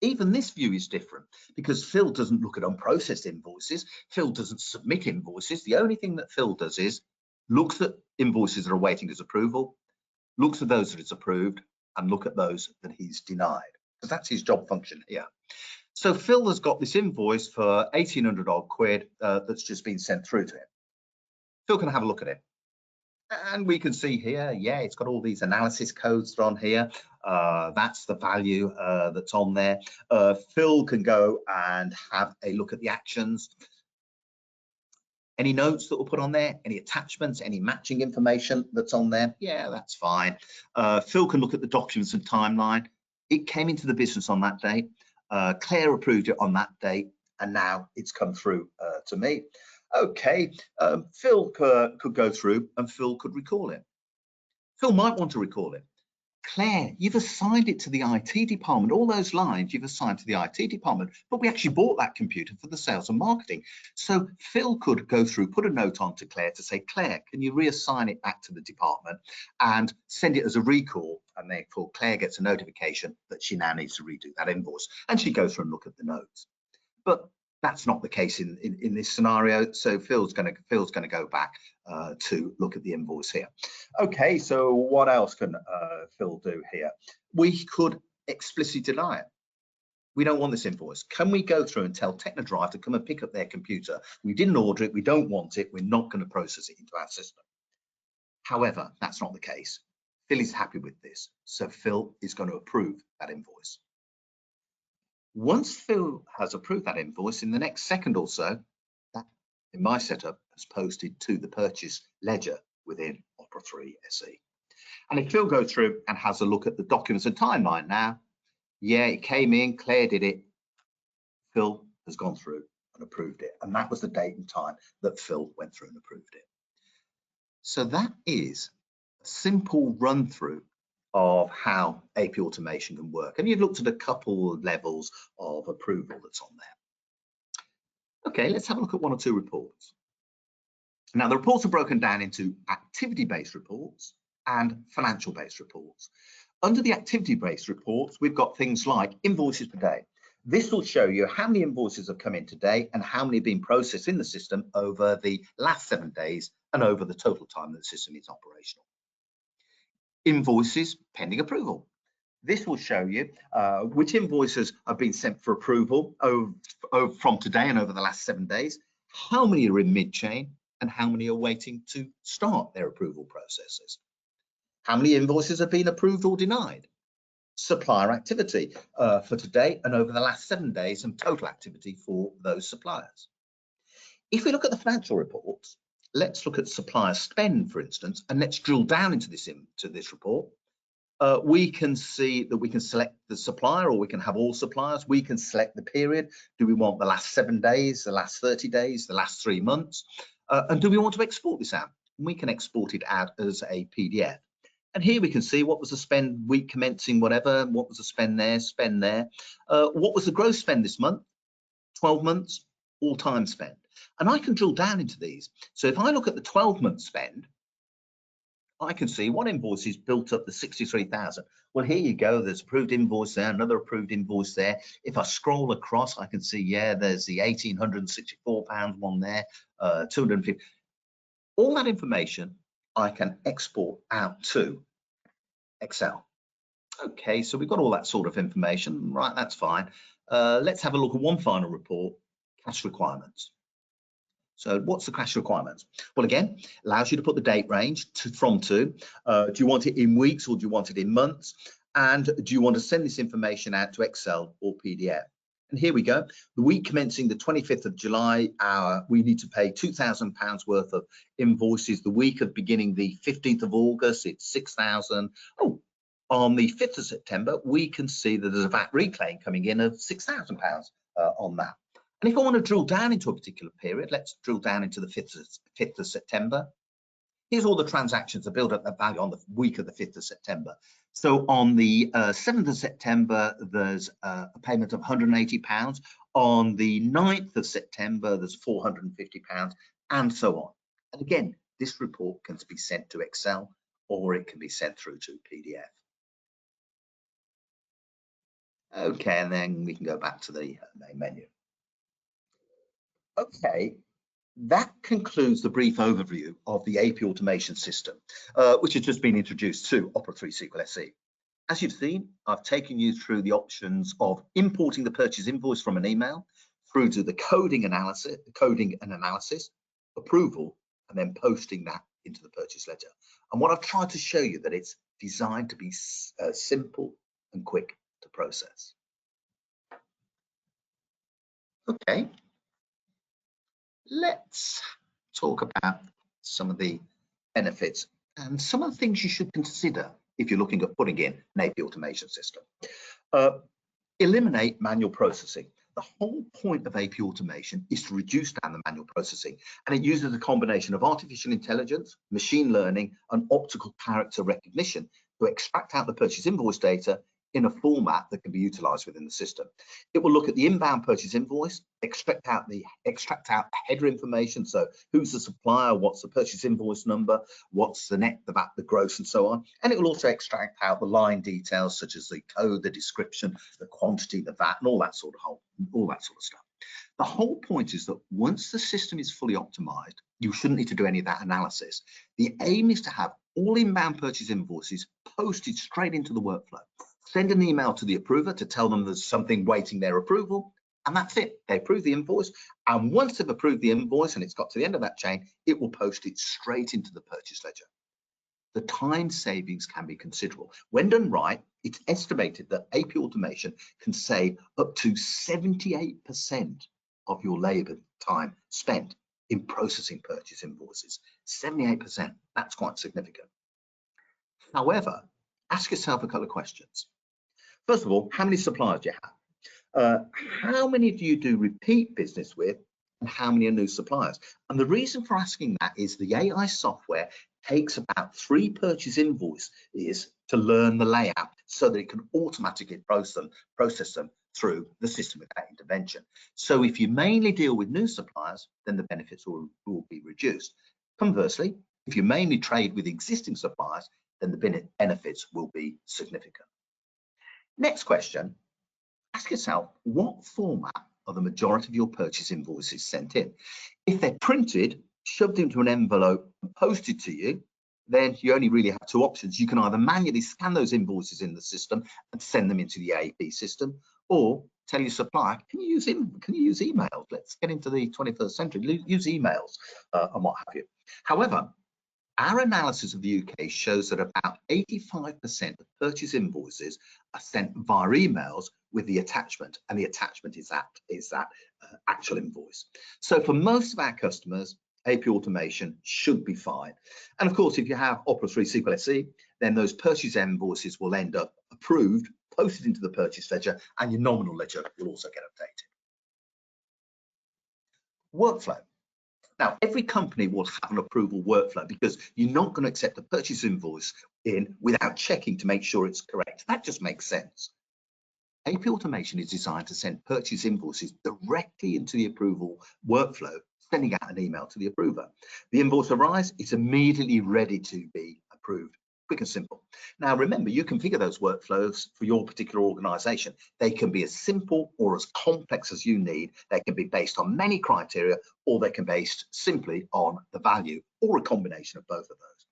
even this view is different because Phil doesn't look at unprocessed invoices. Phil doesn't submit invoices. The only thing that Phil does is looks at invoices that are waiting his approval, looks at those that it's approved, and look at those that he's denied, because that's his job function here. So Phil has got this invoice for 1,800 odd quid that's just been sent through to him. Phil can have a look at it. And we can see here, yeah, it's got all these analysis codes on here. That's the value that's on there. Phil can go and have a look at the actions. Any notes that were put on there, any attachments, any matching information that's on there, yeah, that's fine. Phil can look at the documents and timeline. It came into the business on that day. Claire approved it on that day, and now it's come through to me. Okay, Phil could go through and Phil could recall it. Phil might want to recall it. Claire, you've assigned it to the IT department. All those lines you've assigned to the IT department, but we actually bought that computer for the sales and marketing. So Phil could go through, put a note on to Claire to say, Claire, can you reassign it back to the department and send it as a recall? And therefore Claire gets a notification that she now needs to redo that invoice. And she goes through and look at the notes. But that's not the case in this scenario. So Phil's going to go back to look at the invoice here. Okay, so what else can Phil do here? We could explicitly deny it. We don't want this invoice. Can we go through and tell Technodrive to come and pick up their computer? We didn't order it. We don't want it. We're not going to process it into our system. However, that's not the case. Phil is happy with this. So Phil is going to approve that invoice. Once Phil has approved that invoice, in the next second or so, that in my setup has posted to the purchase ledger within Opera 3 SE. And if Phil goes through and has a look at the documents and timeline now, yeah, it came in, Claire did it, Phil has gone through and approved it. And that was the date and time that Phil went through and approved it. So that is a simple run through of how AP automation can work. And you've looked at a couple of levels of approval that's on there. Okay, let's have a look at one or two reports. Now, the reports are broken down into activity-based reports and financial-based reports. Under the activity-based reports, we've got things like invoices per day. This will show you how many invoices have come in today and how many have been processed in the system over the last 7 days and over the total time that the system is operational. Invoices pending approval. This will show you which invoices have been sent for approval from today and over the last 7 days, how many are in mid-chain, and how many are waiting to start their approval processes. How many invoices have been approved or denied. Supplier activity for today and over the last 7 days, and total activity for those suppliers. If we look at the financial reports, let's look at supplier spend, for instance, and let's drill down into this report. We can see that we can select the supplier, or we can have all suppliers. We can select the period. Do we want the last 7 days, the last 30 days, the last 3 months? And do we want to export this out? We can export it out as a PDF. And here we can see what was the spend week commencing whatever, what was the spend there, what was the gross spend this month, 12 months, all time spend. And I can drill down into these. So if I look at the 12-month spend, I can see one invoice is built up the 63,000. Well, here you go. There's approved invoice there, another approved invoice there. If I scroll across, I can see, yeah, there's the £1,864 one there, 250. All that information I can export out to Excel. Okay, so we've got all that sort of information, right? That's fine. Let's have a look at one final report, cash requirements. So what's the cash requirements? Well, again, allows you to put the date range from to. Do you want it in weeks or do you want it in months? And do you want to send this information out to Excel or PDF? And here we go. The week commencing the 25th of July, we need to pay £2,000 worth of invoices. The week of beginning the 15th of August, it's 6,000. Oh, on the 5th of September, we can see that there's a VAT reclaim coming in of £6,000 on that. And if I want to drill down into a particular period, let's drill down into the 5th of September. Here's all the transactions that build up that value on the week of the 5th of September. So on the 7th of September, there's a payment of £180. On the 9th of September, there's £450, and so on. And again, this report can be sent to Excel or it can be sent through to PDF. Okay, and then we can go back to the main menu. Okay, that concludes the brief overview of the AP automation system, which has just been introduced to Opera 3 SQL SE. As you've seen, I've taken you through the options of importing the purchase invoice from an email, through to the coding and analysis, approval, and then posting that into the purchase ledger. And what I've tried to show you that it's designed to be simple and quick to process. Okay. Let's talk about some of the benefits and some of the things you should consider if you're looking at putting in an AP automation system. Eliminate manual processing. The whole point of AP automation is to reduce down the manual processing, and it uses a combination of artificial intelligence, machine learning, and optical character recognition to extract out the purchase invoice data in a format that can be utilized within the system. It will look at the inbound purchase invoice, extract out the header information. So who's the supplier, what's the purchase invoice number, what's the net, the VAT, the gross, and so on. And it will also extract out the line details such as the code, the description, the quantity, the VAT, and all that sort of stuff. The whole point is that once the system is fully optimized, you shouldn't need to do any of that analysis. The aim is to have all inbound purchase invoices posted straight into the workflow. Send an email to the approver to tell them there's something waiting their approval, and that's it. They approve the invoice, and once they've approved the invoice and it's got to the end of that chain, it will post it straight into the purchase ledger. The time savings can be considerable. When done right, it's estimated that AP automation can save up to 78% of your labor time spent in processing purchase invoices. 78%, that's quite significant. However, ask yourself a couple of questions. First of all, how many suppliers do you have? How many do you do repeat business with, and how many are new suppliers? And the reason for asking that is the AI software takes about 3 purchase invoices to learn the layout so that it can automatically process them through the system without intervention. So if you mainly deal with new suppliers, then the benefits will be reduced. Conversely, if you mainly trade with existing suppliers, then the benefits will be significant. Next question, ask yourself, what format are the majority of your purchase invoices sent in? If they're printed, shoved into an envelope and posted to you, then you only really have 2 options. You can either manually scan those invoices in the system and send them into the AP system, or tell your supplier, can you use emails? Let's get into the 21st century, use emails and what have you. However, our analysis of the UK shows that about 85% of purchase invoices are sent via emails with the attachment, and the attachment is that actual invoice. So for most of our customers, AP automation should be fine. And of course, if you have Opera 3 SQL SE, then those purchase invoices will end up approved, posted into the purchase ledger, and your nominal ledger will also get updated. Workflow. Now, every company will have an approval workflow because you're not going to accept a purchase invoice in without checking to make sure it's correct. That just makes sense. AP Automation is designed to send purchase invoices directly into the approval workflow, sending out an email to the approver. The invoice arrives, it's immediately ready to be approved. Quick and simple. Now, remember, you configure those workflows for your particular organization. They can be as simple or as complex as you need. They can be based on many criteria, or they can be based simply on the value, or a combination of both of those.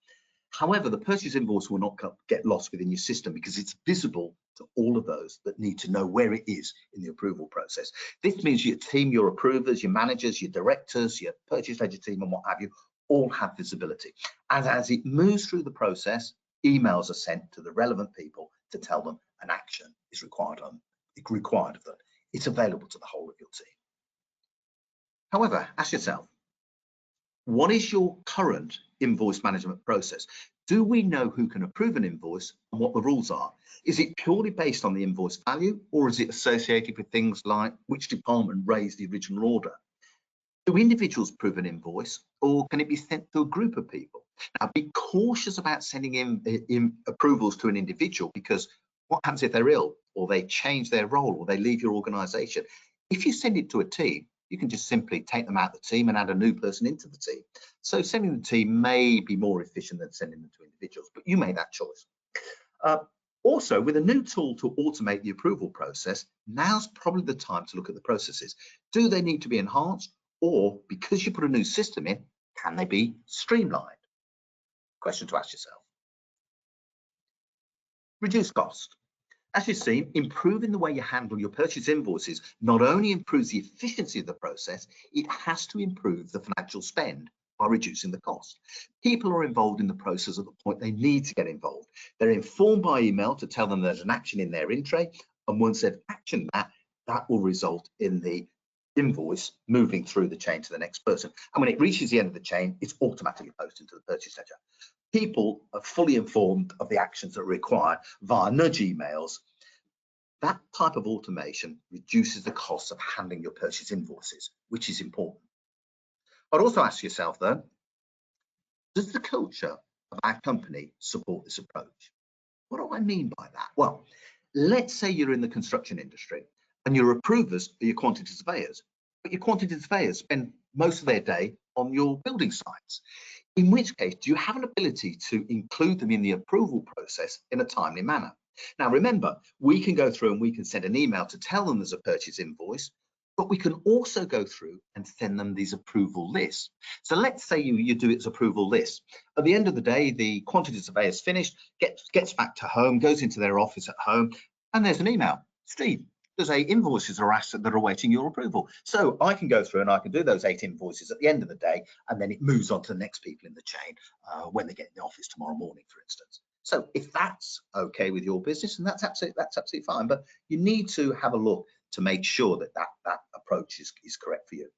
However, the purchase invoice will not get lost within your system because it's visible to all of those that need to know where it is in the approval process. This means your team, your approvers, your managers, your directors, your purchase ledger team, and what have you, all have visibility. And as it moves through the process, emails are sent to the relevant people to tell them an action is required of them. It's available to the whole of your team. However, ask yourself, what is your current invoice management process? Do we know who can approve an invoice and what the rules are? Is it purely based on the invoice value, or is it associated with things like which department raised the original order? Do individuals approve an invoice, or can it be sent to a group of people? Now, be cautious about sending in approvals to an individual, because what happens if they're ill, or they change their role, or they leave your organization? If you send it to a team, you can just simply take them out of the team and add a new person into the team. So sending the team may be more efficient than sending them to individuals, but you make that choice. Also, with a new tool to automate the approval process, now's probably the time to look at the processes. Do they need to be enhanced, or because you put a new system in, can they be streamlined? Question to ask yourself. Reduce cost. As you've seen, improving the way you handle your purchase invoices not only improves the efficiency of the process, it has to improve the financial spend by reducing the cost. People are involved in the process at the point they need to get involved. They're informed by email to tell them there's an action in their in tray, and once they've actioned that, that will result in the invoice moving through the chain to the next person. And when it reaches the end of the chain, it's automatically posted to the purchase ledger. People are fully informed of the actions that are required via nudge emails. That type of automation reduces the cost of handling your purchase invoices, which is important. I'd also ask yourself, though, does the culture of our company support this approach? What do I mean by that? Well, let's say you're in the construction industry and your approvers are your quantity surveyors, but your quantity surveyors spend most of their day on your building sites. In which case, do you have an ability to include them in the approval process in a timely manner? Now, remember, we can go through and we can send an email to tell them there's a purchase invoice, but we can also go through and send them these approval lists. So let's say you do it as approval lists. At the end of the day, the quantity surveyor is finished, gets back to home, goes into their office at home, and there's an email. Steve, there's 8 invoices that are awaiting your approval. So I can go through and I can do those 8 invoices at the end of the day, and then it moves on to the next people in the chain when they get in the office tomorrow morning, for instance. So if that's okay with your business, and that's absolutely fine, but you need to have a look to make sure that that approach is correct for you.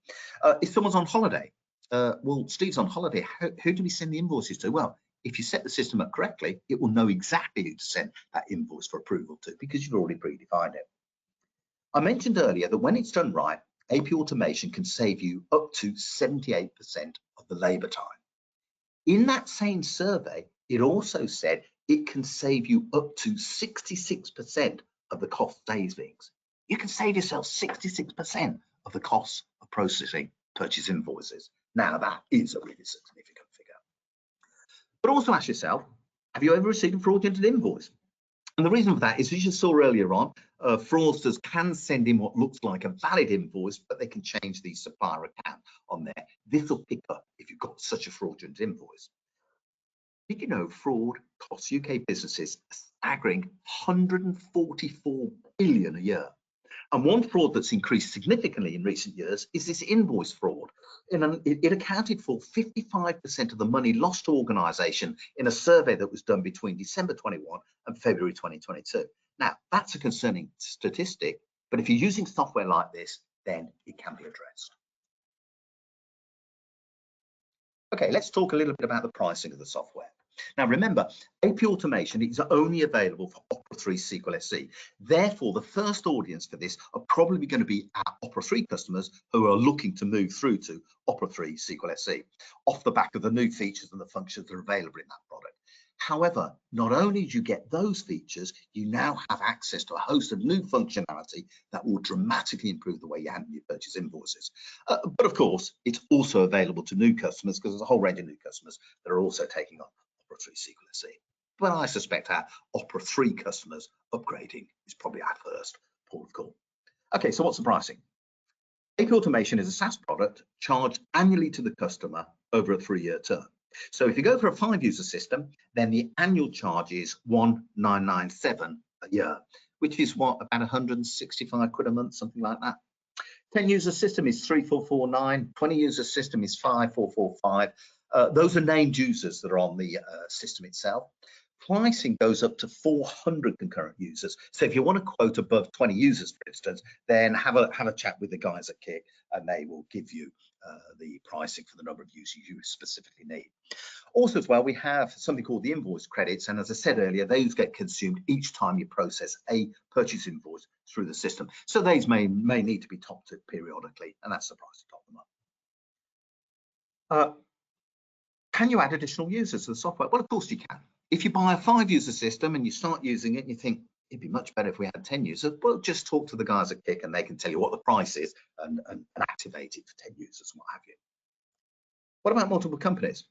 If someone's on holiday, well, Steve's on holiday, who do we send the invoices to? Well, if you set the system up correctly, it will know exactly who to send that invoice for approval to, because you've already predefined it. I mentioned earlier that when it's done right, AP Automation can save you up to 78% of the labor time. In that same survey, it also said it can save you up to 66% of the cost savings. You can save yourself 66% of the cost of processing purchase invoices. Now, that is a really significant figure. But also ask yourself, have you ever received a fraudulent invoice? And the reason for that is, as you saw earlier on, fraudsters can send in what looks like a valid invoice, but they can change the supplier account on there. This will pick up if you've got such a fraudulent invoice. Did you know fraud costs UK businesses a staggering 144 billion a year? And one fraud that's increased significantly in recent years is this invoice fraud. It accounted for 55% of the money lost to organisation in a survey that was done between December 21 and February 2022. Now, that's a concerning statistic, but if you're using software like this, then it can be addressed. Okay, let's talk a little bit about the pricing of the software. Now remember, AP automation is only available for Opera 3 SQL SE. Therefore, the first audience for this are probably going to be our Opera 3 customers who are looking to move through to Opera 3 SQL SE off the back of the new features and the functions that are available in that product. However, not only do you get those features, you now have access to a host of new functionality that will dramatically improve the way you handle your purchase invoices. But of course, it's also available to new customers because there's a whole range of new customers that are also taking on Opera 3 SQL SE. But I suspect our Opera 3 customers upgrading is probably our first port of call. Okay, so what's the pricing? AP Automation is a SaaS product charged annually to the customer over a 3-year term. So if you go for a 5-user system, then the annual charge is 1,997 a year, which is what, about 165 quid a month, something like that. 10-user system is 3,449. 20-user system is 5,445. Those are named users that are on the system itself. Pricing goes up to 400 concurrent users. So if you want to quote above 20 users, for instance, then have a chat with the guys at Kik, and they will give you the pricing for the number of users you specifically need. Also as well, we have something called the invoice credits, and as I said earlier, those get consumed each time you process a purchase invoice through the system. So these may need to be topped up periodically, and that's the price to top them up. Can you add additional users to the software? Well, of course you can. If you buy a 5-user system and you start using it and you think it'd be much better if we had 10 users, well, just talk to the guys at Kik and they can tell you what the price is and activate it for 10 users and what have you. What about multiple companies?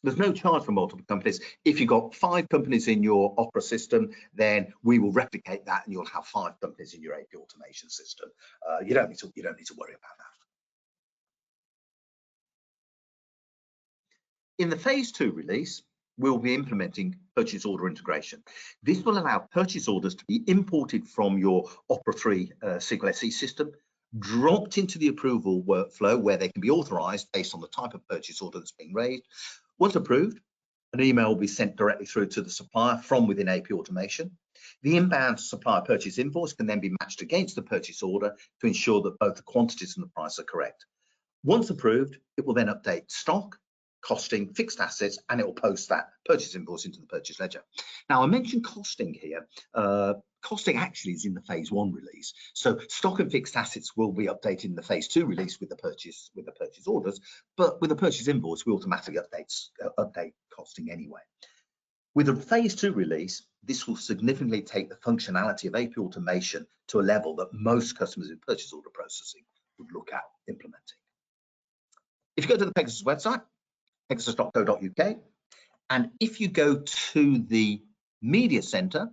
There's no charge for multiple companies. If you've got 5 companies in your Opera system, then we will replicate that and you'll have 5 companies in your AP automation system. You don't need to worry about that. In the phase 2 release, we'll be implementing purchase order integration. This will allow purchase orders to be imported from your Opera 3 SQL SE system, dropped into the approval workflow where they can be authorized based on the type of purchase order that's being raised. Once approved, an email will be sent directly through to the supplier from within AP Automation. The inbound supplier purchase invoice can then be matched against the purchase order to ensure that both the quantities and the price are correct. Once approved, it will then update stock, costing, fixed assets, and it will post that purchase invoice into the purchase ledger. Now, I mentioned costing here. Costing actually is in the phase 1 release. So stock and fixed assets will be updated in the phase 2 release with the purchase orders, but with the purchase invoice, we automatically update costing anyway. With the phase 2 release, this will significantly take the functionality of AP Automation to a level that most customers in purchase order processing would look at implementing. If you go to the Pegasus website, pegasus.co.uk, and if you go to the media center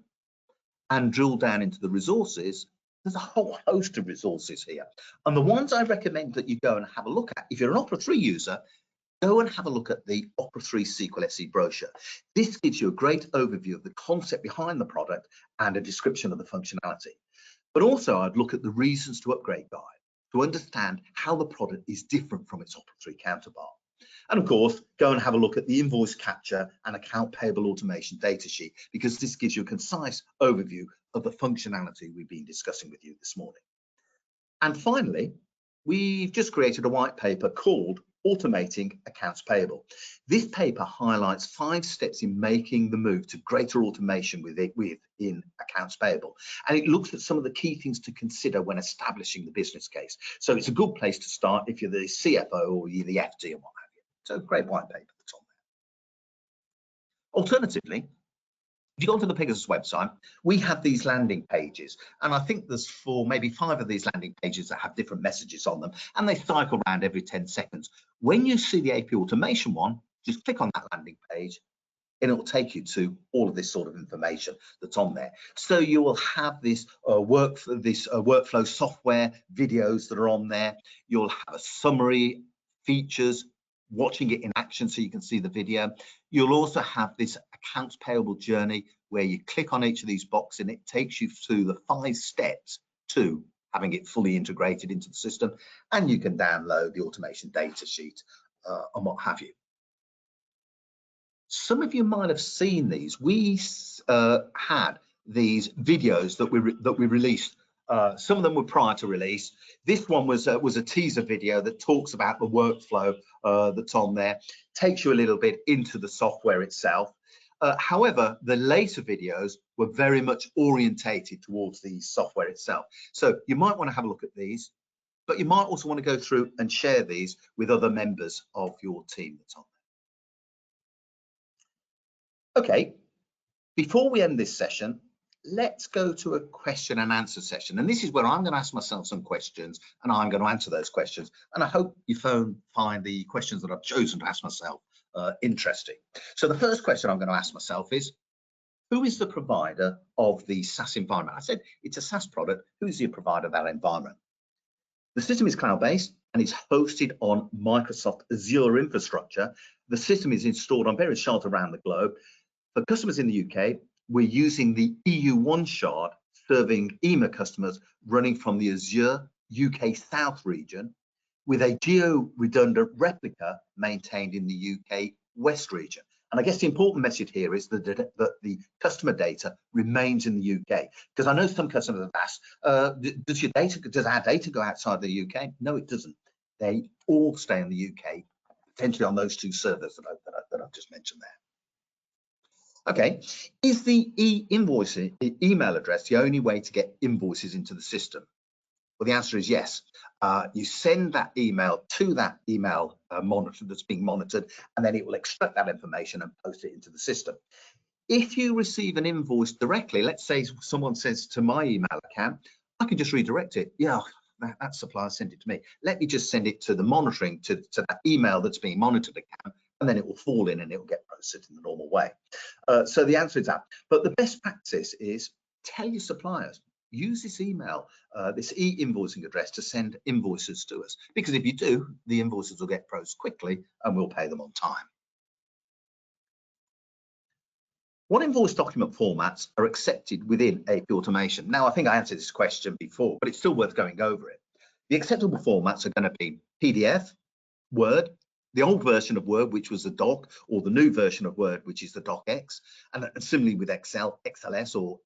and drill down into the resources, there's a whole host of resources here. And the ones I recommend that you go and have a look at, if you're an Opera 3 user, go and have a look at the Opera 3 SQL SE brochure. This gives you a great overview of the concept behind the product and a description of the functionality. But also I'd look at the reasons to upgrade guide to understand how the product is different from its Opera 3 counterpart. And of course, go and have a look at the invoice capture and account payable automation datasheet, because this gives you a concise overview of the functionality we've been discussing with you this morning. And finally, we've just created a white paper called Automating Accounts Payable. This paper highlights 5 steps in making the move to greater automation within accounts payable. And it looks at some of the key things to consider when establishing the business case. So it's a good place to start if you're the CFO or you're the FD and what have you. So great white paper that's on there. Alternatively, if you go onto the Pegasus website, we have these landing pages, and I think there's maybe 5 of these landing pages that have different messages on them, and they cycle around every 10 seconds. When you see the AP Automation one, just click on that landing page, and it will take you to all of this sort of information that's on there. So you will have this workflow software videos that are on there. You'll have a summary, features, watching it in action so you can see the video. You'll also have this accounts payable journey where you click on each of these boxes and it takes you through the 5 steps to having it fully integrated into the system, and you can download the automation data sheet and what have you. Some of you might have seen these. We had these videos that we released. Some of them were prior to release. This one was a teaser video that talks about the workflow that's on there, takes you a little bit into the software itself. However, the later videos were very much orientated towards the software itself. So you might want to have a look at these, but you might also want to go through and share these with other members of your team that's on there. Okay, before we end this session, let's go to a question and answer session. And this is where I'm going to ask myself some questions and I'm going to answer those questions. And I hope you find the questions that I've chosen to ask myself interesting. So the first question I'm going to ask myself is, who is the provider of the SaaS environment? I said it's a SaaS product. Who's the provider of that environment? The system is cloud-based and it's hosted on Microsoft Azure infrastructure. The system is installed on various shards around the globe. For customers in the UK, we're using the EU1 shard serving EMEA customers running from the Azure UK South region with a geo-redundant replica maintained in the UK West region. And I guess the important message here is that the customer data remains in the UK, because I know some customers have asked, does our data go outside the UK? No, it doesn't. They all stay in the UK, potentially on those two servers that I've just mentioned there. Okay, is the e-invoicing email address the only way to get invoices into the system? Well, the answer is yes. You send that email to that email monitor that's being monitored, and then it will extract that information and post it into the system. If you receive an invoice directly, let's say someone says to my email account, I can just redirect it. Yeah, that supplier sent it to me. Let me just send it to the monitoring, to that email that's being monitored account, and then it will fall in and it will get processed in the normal way. So the answer is that. But the best practice is tell your suppliers, use this email, this e-invoicing address to send invoices to us. Because if you do, the invoices will get processed quickly and we'll pay them on time. What invoice document formats are accepted within AP Automation? Now, I think I answered this question before, but it's still worth going over it. The acceptable formats are going to be PDF, Word, the old version of Word, which was the doc, or the new version of Word, which is the docx, and similarly with Excel, XLS or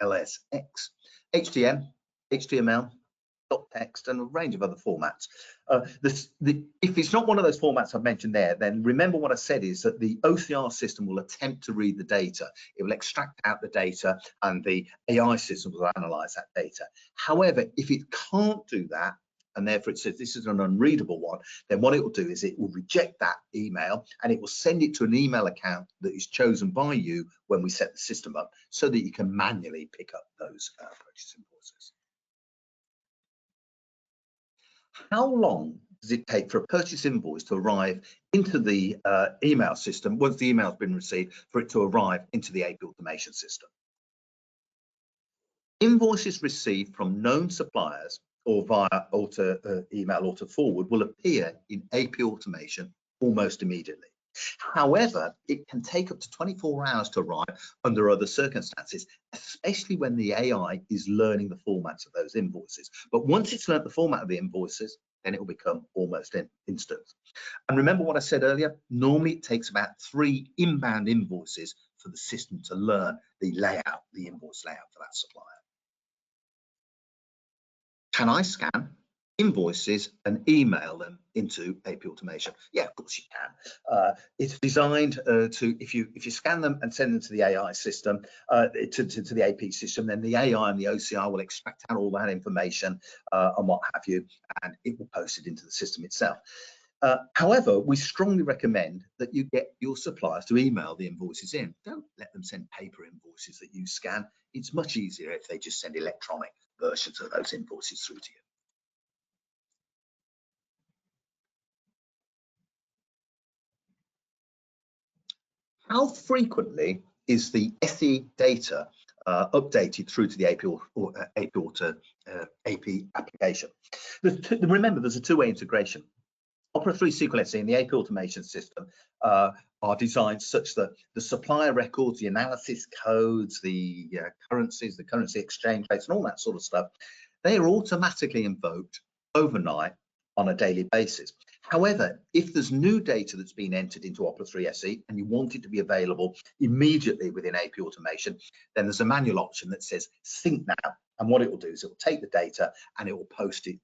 XLSX, HTML, text, and a range of other formats. If it's not one of those formats I've mentioned there, then remember what I said is that the OCR system will attempt to read the data. It will extract out the data and the AI system will analyze that data. However, if it can't do that, and therefore it says this is an unreadable one, then what it will do is it will reject that email and it will send it to an email account that is chosen by you when we set the system up, so that you can manually pick up those purchase invoices. How long does it take for a purchase invoice to arrive into the email system once the email has been received, for it to arrive into the AP Automation system? Invoices received from known suppliers or via email or to forward will appear in AP Automation almost immediately. However, it can take up to 24 hours to arrive under other circumstances, especially when the AI is learning the formats of those invoices. But once it's learned the format of the invoices, then it will become almost instant. And remember what I said earlier, normally it takes about 3 inbound invoices for the system to learn the layout, the invoice layout for that supplier. Can I scan invoices and email them into AP Automation? Yeah, of course you can. It's designed to, if you scan them and send them to the AI system, to the AP system, then the AI and the OCR will extract out all that information and what have you, and it will post it into the system itself. However, we strongly recommend that you get your suppliers to email the invoices in. Don't let them send paper invoices that you scan. It's much easier if they just send electronic versions of those invoices through to you. How frequently is the SE data updated through to the AP application? Remember, there's a two-way integration. Opera 3 SQL SE and the AP Automation system are designed such that the supplier records, the analysis codes, the currencies, the currency exchange rates, and all that sort of stuff, they are automatically invoked overnight on a daily basis. However, if there's new data that's been entered into Opera 3 SE and you want it to be available immediately within AP Automation, then there's a manual option that says sync now. And what it will do is it will take the data and it will post it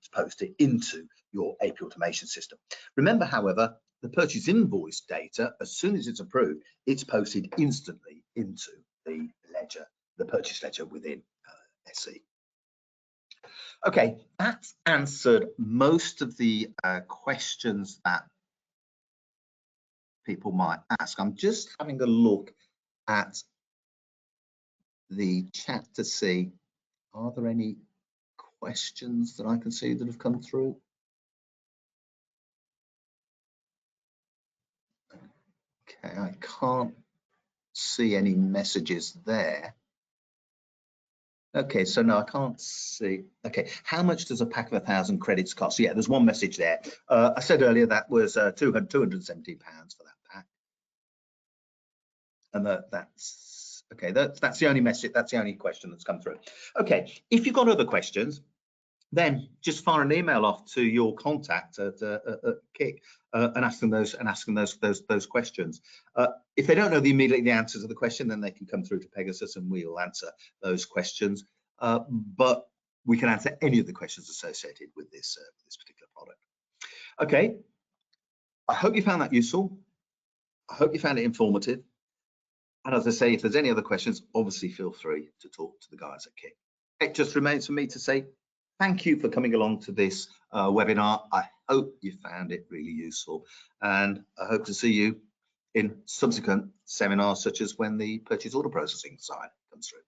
into your AP Automation system. Remember, however, the purchase invoice data, as soon as it's approved, it's posted instantly into the ledger, the purchase ledger within SE. Okay, that's answered most of the questions that people might ask. I'm just having a look at the chat to see, are there any questions that I can see that have come through? Okay, I can't see any messages there. Okay, so no, I can't see. Okay, how much does a pack of 1,000 credits cost? Yeah, there's one message there. I said earlier that was £217 for that pack, and that's okay. That's the only message. That's the only question that's come through. Okay, if you've got other questions, then just fire an email off to your contact at KIK and ask them those questions. If they don't know immediately the answer to the question, then they can come through to Pegasus and we'll answer those questions. But we can answer any of the questions associated with this particular product. Okay, I hope you found that useful. I hope you found it informative. And as I say, if there's any other questions, obviously feel free to talk to the guys at KIK. It just remains for me to say thank you for coming along to this webinar. I hope you found it really useful, and I hope to see you in subsequent seminars, such as when the purchase order processing side comes through.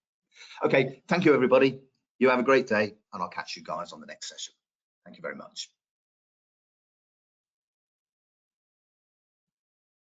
Okay, thank you, everybody. You have a great day, and I'll catch you guys on the next session. Thank you very much.